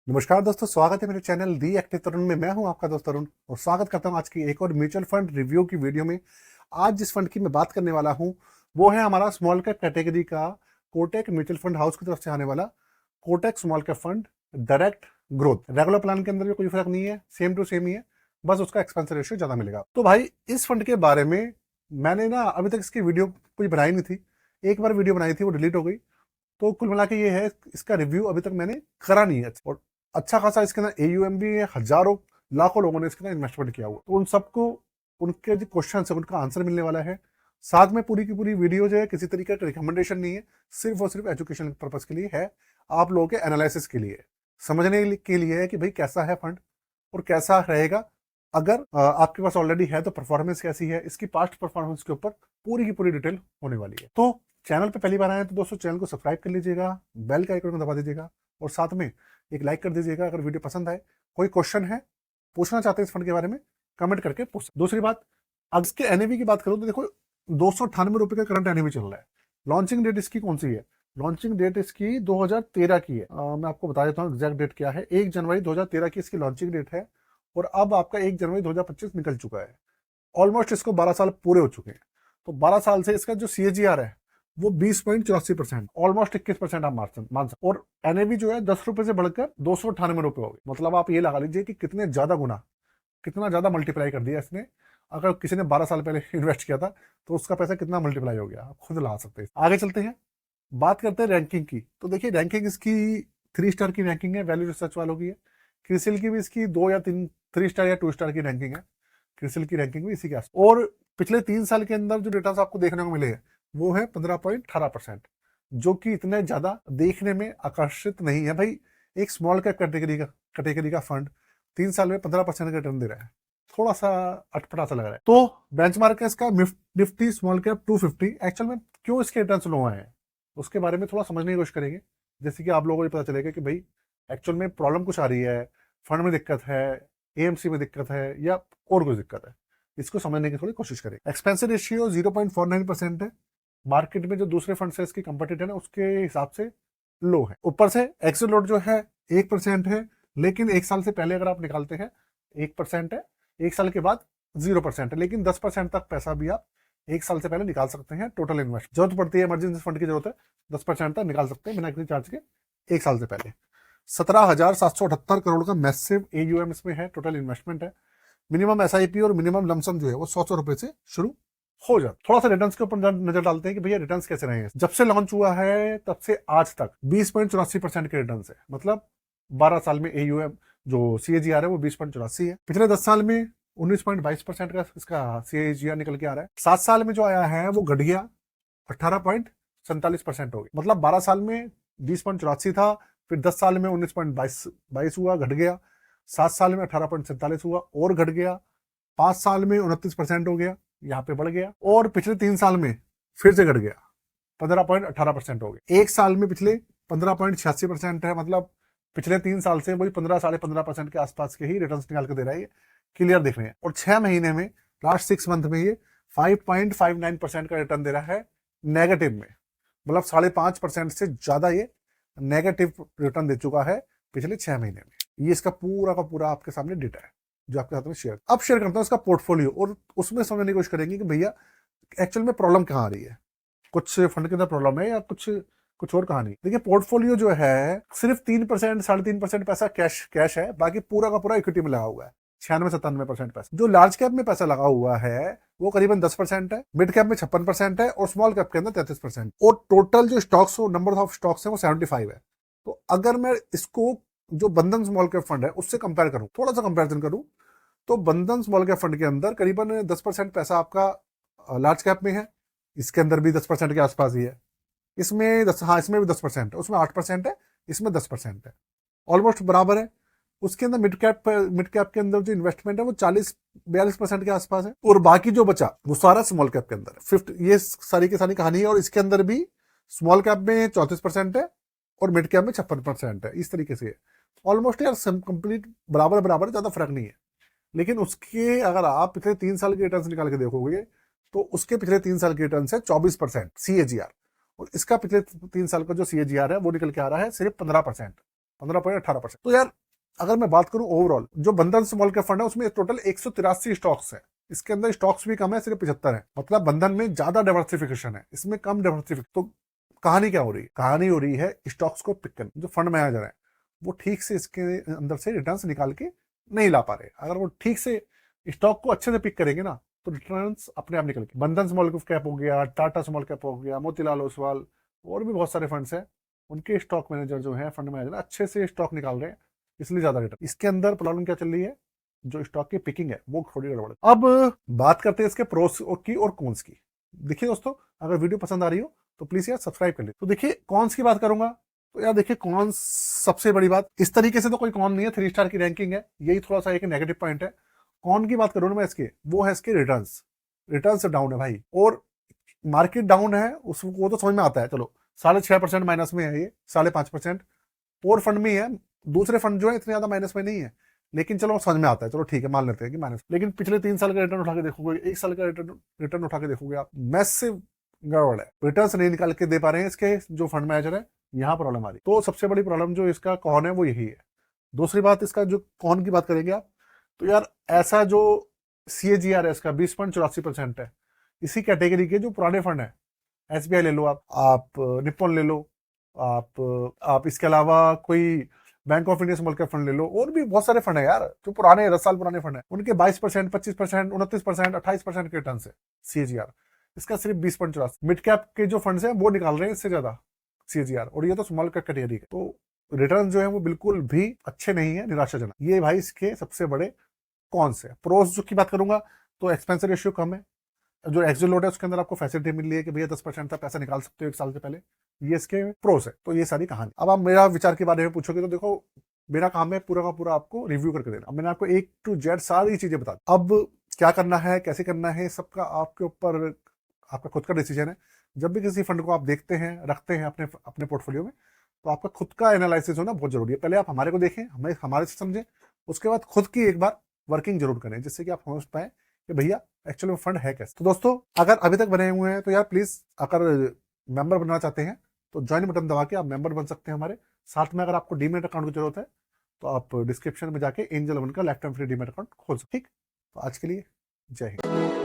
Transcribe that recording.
नमस्कार दोस्तों, स्वागत है मेरे चैनल दी एक्टिव तरुण में। मैं हूं आपका दोस्त तरुण और स्वागत करता हूं आज की एक और म्यूचुअल फंड रिव्यू की वीडियो में। आज जिस फंड की मैं बात करने वाला हूं वो है हमारा स्मॉल कैप कैटेगरी का कोटक म्यूचुअल फंड हाउस की तरफ से आने वाला Kotak small cap fund direct growth. Regular plan के अंदर भी कोई फर्क नहीं है, सेम टू सेम ही है, बस उसका एक्सपेंस रेशियो ज्यादा मिलेगा। तो भाई इस फंड के बारे में मैंने ना अभी तक इसकी वीडियो कोई बनाई नहीं थी। एक बार वीडियो बनाई थी, वो डिलीट हो गई। तो कुल मिला के ये है, इसका रिव्यू अभी तक मैंने करा नहीं है। और अच्छा खासा इसके अंदर एयूएम भी है, हजारों लाखों लोगों ने इसके अंदर इन्वेस्टमेंट किया हुआ। तो उन सबको उनके जो क्वेश्चन है उनका आंसर मिलने वाला है। साथ में पूरी की पूरी वीडियो जो है किसी तरीके का रिकमेंडेशन नहीं है, सिर्फ और सिर्फ एजुकेशन पर्पज के लिए है, आप लोगों के एनालिसिस के लिए, समझने के लिए है कि भाई कैसा है फंड और कैसा रहेगा। अगर आपके पास ऑलरेडी है तो परफॉर्मेंस कैसी है, इसकी पास्ट परफॉर्मेंस के ऊपर पूरी की पूरी डिटेल होने वाली है। तो चैनल पे पहली बार आए तो दोस्तों चैनल को सब्सक्राइब कर लीजिएगा, बेल का आइकन को दबा दीजिएगा और साथ में एक लाइक कर दीजिएगा अगर वीडियो पसंद आए। कोई क्वेश्चन है, पूछना चाहते हैं इस फंड के बारे में, कमेंट करके पूछ। दूसरी बात, अगर इसके एनएवी की बात करूं तो देखो 298 रुपए का करंट एनएवी चल रहा है। लॉन्चिंग डेट इसकी कौन सी है? लॉन्चिंग डेट इसकी 2013 की है। मैं आपको बता देता हूँ एग्जैक्ट डेट क्या है। 1 जनवरी 2013 की इसकी लॉन्चिंग डेट है और अब आपका 1 जनवरी 2025 निकल चुका है। ऑलमोस्ट इसको 12 साल पूरे हो चुके हैं। तो 12 साल से इसका जो सीएजीआर है वो 20.84%, ऑलमोस्ट 21% आप मान सकते। और एनएवी जो है 10 रुपए से बढ़कर 298 रुपए हो गई। मतलब आप ये लगा लीजिए कि कितने ज्यादा गुना, कितना ज्यादा मल्टीप्लाई कर दिया इसने। अगर किसी ने 12 साल पहले इन्वेस्ट किया था तो उसका पैसा कितना मल्टीप्लाई हो गया, आप खुद ला सकते हैं। आगे चलते हैं, बात करते हैं रैंकिंग की। तो देखिए रैंकिंग इसकी 3 स्टार की रैंकिंग है, वैल्यू रिसर्च वालों की है। क्रिसिल की भी इसकी 2 या 3 स्टार या 2 स्टार की रैंकिंग है। क्रिसिल की रैंकिंग भी इसी के आस। और पिछले 3 साल के अंदर जो डेटा आपको देखने को मिले हैं वो है 15.18%, जो कि इतने ज्यादा देखने में आकर्षित नहीं है। भाई एक स्मॉल कैप कैटेगरी का फंड 3 साल में 15% का रिटर्न दे रहा है, थोड़ा सा अटपटा सा लग रहा है। तो बेंचमार्क है इसका निफ्टी स्मॉल कैप 250। एक्चुअल में क्यों इसके रिटर्न लो आए हैं उसके बारे में थोड़ा समझने की कोशिश करेंगे, जैसे कि आप लोगों को पता चलेगा कि भाई एक्चुअल में प्रॉब्लम कुछ आ रही है, फंड में दिक्कत है, एएमसी में दिक्कत है या और कुछ दिक्कत है। इसको समझने की थोड़ी कोशिश करें। एक्सपेंसिव रेशियो 0.49% है, मार्केट में जो दूसरे फंड से इसकी कंपटीटर है उसके हिसाब से लो है। ऊपर से एक्सेल लोड जो है 1% है, लेकिन 1 साल से पहले अगर आप निकालते हैं 1% है, 1 साल के बाद 0% है, लेकिन 10% तक पैसा भी आप 1 साल से पहले निकाल सकते हैं। टोटल इन्वेस्ट जरूरत पड़ती है, इमरजेंसी फंड की जरूरत है, 10% तक निकाल सकते हैं बिना किसी चार्ज के 1 साल से पहले। 17,778 करोड़ का मैसिव एयूएम इसमें है, टोटल इन्वेस्टमेंट है। मिनिमम एसआईपी और मिनिमम लमसम जो है वो 100 रुपए से शुरू हो जाता। थोड़ा सा रिटर्न्स के ऊपर नजर डालते हैं कि भैया रिटर्न्स कैसे रहे हैं। जब से लॉन्च हुआ है तब से आज तक 20.84% के रिटर्न्स है। मतलब 12 साल में एयूएम जो सीएजीआर है वो 20.84 है। पिछले 10 साल में 19.22% का इसका सीएजीआर निकल के आ रहा है। 7 साल में जो आया है वो घट गया, 18.47% हो गया। मतलब 12 साल में 20.84 था, फिर 10 साल में 19.22 हुआ, घट गया। 7 साल में 18.47 हुआ और घट गया। 5 साल में 29% हो गया, यहाँ पे बढ़ गया। और पिछले 3 साल में फिर से घट गया, 15.18% हो गया। 1 साल में पिछले 15.86% है। मतलब पिछले 3 साल से वही 15 15.5% के आसपास के ही रिटर्न निकाल के दे रहा है, क्लियर दिख रहे हैं। और 6 महीने में, लास्ट 6 मंथ में ये 5.59% का रिटर्न दे रहा है नेगेटिव में। मतलब 5.5% से ज्यादा ये नेगेटिव रिटर्न दे चुका है पिछले 6 महीने में। ये इसका पूरा का पूरा आपके सामने डेटा है जो आपके साथ में शेयर। अब शेयर करता हूं इसका पोर्टफोलियो और उसमें समझने की कोशिश करेंगे कि भैया एक्चुअल में प्रॉब्लम कहां आ रही है, कुछ फंड के अंदर प्रॉब्लम है या कुछ और कहानी। देखिए पोर्टफोलियो जो है सिर्फ 3% 3.5% पैसा कैश है, बाकी पूरा का पूरा इक्विटी में लगा हुआ है। 96-97% पैसा। जो लार्ज कैप में पैसा लगा हुआ है वो करीबन 10% है, मिड कैप में 56% है और स्मॉल कैप के अंदर 33%। और टोटल जो स्टॉक्स नंबर ऑफ स्टॉक्स है वो 75 है। तो अगर मैं इसको जो बंधन स्मॉल कैप फंड है उससे कंपेयर करूं, थोड़ा सा कंपेरिजन करूं, तो बंधन स्मॉल कैप फंड के अंदर करीबन 10% पैसा आपका लार्ज कैप में है, इसके अंदर भी 10% के आसपास ही है। इसमें 10, हाँ इसमें भी 10% है, उसमें 8% है, इसमें 10% है, ऑलमोस्ट बराबर है। उसके अंदर मिड कैप के अंदर जो इन्वेस्टमेंट है वो 40-42% के आसपास है। और बाकी जो बचा वो सारा स्मॉल कैप के अंदर है। 50, ये सारी की सारी कहानी है। और इसके अंदर भी स्मॉल कैप में 34% है और मिड कैप में 56% है। इस तरीके से ऑलमोस्ट यार कंप्लीट बराबर बराबर, ज्यादा फर्क नहीं है। लेकिन उसके अगर आप पिछले 3 साल के रिटर्न निकाल के देखोगे तो उसके पिछले 3 साल के रिटर्न है 24% सीएजीआर, और इसका पिछले 3 साल का जो सीएजीआर है वो निकल के आ रहा है सिर्फ 15%। 15.18%। तो यार अगर मैं बात करूं ओवरऑल जो बंधन स्मॉल कैप फंड है उसमें टोटल 183 स्टॉक्स है। इसके अंदर स्टॉक्स भी कम है, सिर्फ 75 है। मतलब बंधन में ज्यादा डाइवर्सिफिकेशन है, इसमें कम डाइवर्सिफिकेशन। तो कहानी क्या हो रही है? कहानी हो रही है स्टॉक्स को पिक करने। जो फंड मैनेजर है वो ठीक से इसके अंदर से रिटर्न्स निकाल के नहीं ला पा रहे। अगर वो ठीक से स्टॉक को अच्छे से पिक करेंगे ना तो रिटर्न्स अपने आप निकल के, बंधन स्मॉल कैप हो गया, टाटा स्मॉल कैप हो गया, मोतीलाल ओसवाल और भी बहुत सारे फंड्स हैं, उनके स्टॉक मैनेजर जो है, फंड मैनेजर अच्छे से स्टॉक निकाल रहे हैं, इसलिए ज्यादा रिटर्न। इसके अंदर प्रॉब्लम क्या चल रही है? जो स्टॉक की पिकिंग है वो थोड़ी गड़बड़ है। अब बात करते हैं इसके प्रोस की और कॉन्स की। देखिए दोस्तों, अगर वीडियो पसंद आ रही हो तो प्लीज यार सब्सक्राइब कर ले। तो देखिए कॉन्स की बात करूंगा तो यार देखिए कॉन्स, सबसे बड़ी बात, इस तरीके से तो कोई कॉन नहीं है, 3 स्टार की रैंकिंग है, यही थोड़ा सा एक नेगेटिव पॉइंट है। कॉन की बात करूं ना मैं इसके, वो है इसके रिटर्न्स। रिटर्न्स डाउन है भाई, और मार्केट डाउन है उसको वो तो समझ में आता है, चलो 6.5% माइनस में है ये, 5.5%। और फंड में है, दूसरे फंड जो है इतने ज्यादा माइनस में नहीं है, लेकिन चलो समझ में आता है, चलो ठीक है मान लेते हैं कि माइनस। लेकिन पिछले 3 साल का रिटर्न उठा के देखोगे, 1 साल का रिटर्न उठा के देखोगे आप, मैसिव गड़बड़ है। रिटर्न नहीं निकाल के दे पा रहे हैं इसके जो फंड मैनेजर है, यहाँ प्रॉब्लम आ रही। तो सबसे बड़ी प्रॉब्लम जो इसका कौन है वो यही है। दूसरी बात, इसका जो कौन की बात करेंगे आप, तो यार ऐसा जो CAGR है इसका 20.84% है। इसी कैटेगरी के जो पुराने फंड है, SBI ले लो आप निप्पॉन ले लो, आप इसके अलावा कोई bank of India small cap fund ले लो, और भी बहुत सारे फंड है यार जो पुराने 10 साल पुराने फंड है, उनके 22%, 25%, 29%, 28% के रिटर्न है CAGR। इसका सिर्फ 20.84। मिड कैप के जो फंड्स हैं वो निकाल रहे हैं इससे ज्यादा CAGR, और ये तो स्मॉल कैप कैटेगरी है। तो रिटर्न जो है वो बिल्कुल भी अच्छे नहीं है, निराशाजनक। ये भाई इसके सबसे बड़े कौन से। प्रोस जो की बात करूंगा तो एक्सपेंस रेशियो कम है। जो एक्सिल लोड है उसके अंदर आपको फैसिलिटी मिल रही है कि भैया 10% तक पैसा निकाल सकते हो 1 साल से पहले, ये इसके प्रोस है। तो ये सारी कहानी। अब आप मेरा विचार के बारे में पूछोगे तो देखो, मेरा काम है पूरा का पूरा आपको रिव्यू करके देना। अब मैंने आपको A to Z सारी चीजें बता दी। अब क्या करना है, कैसे करना है, सबका आपके ऊपर, आपका खुद का डिसीजन है। जब भी किसी फंड को आप देखते हैं, रखते हैं अपने अपने पोर्टफोलियो में, तो आपका खुद का एनालिसिस होना बहुत जरूरी है। पहले आप हमारे को देखें, हमें हमारे से समझें, उसके बाद खुद की एक बार वर्किंग जरूर करें, जिससे कि आप समझ पाए कि भैया एक्चुअली में फंड है कैसे। तो दोस्तों, अगर अभी तक बने हुए हैं तो यार प्लीज, अगर मेंबर बनना चाहते हैं तो ज्वाइन बटन दबा के आप मेंबर बन सकते हैं हमारे साथ में। अगर आपको डीमेट अकाउंट की जरूरत है तो आप डिस्क्रिप्शन में जाके एंजल वन का life time free demat account खोल सकते हैं। ठीक, तो आज के लिए जय हिंद।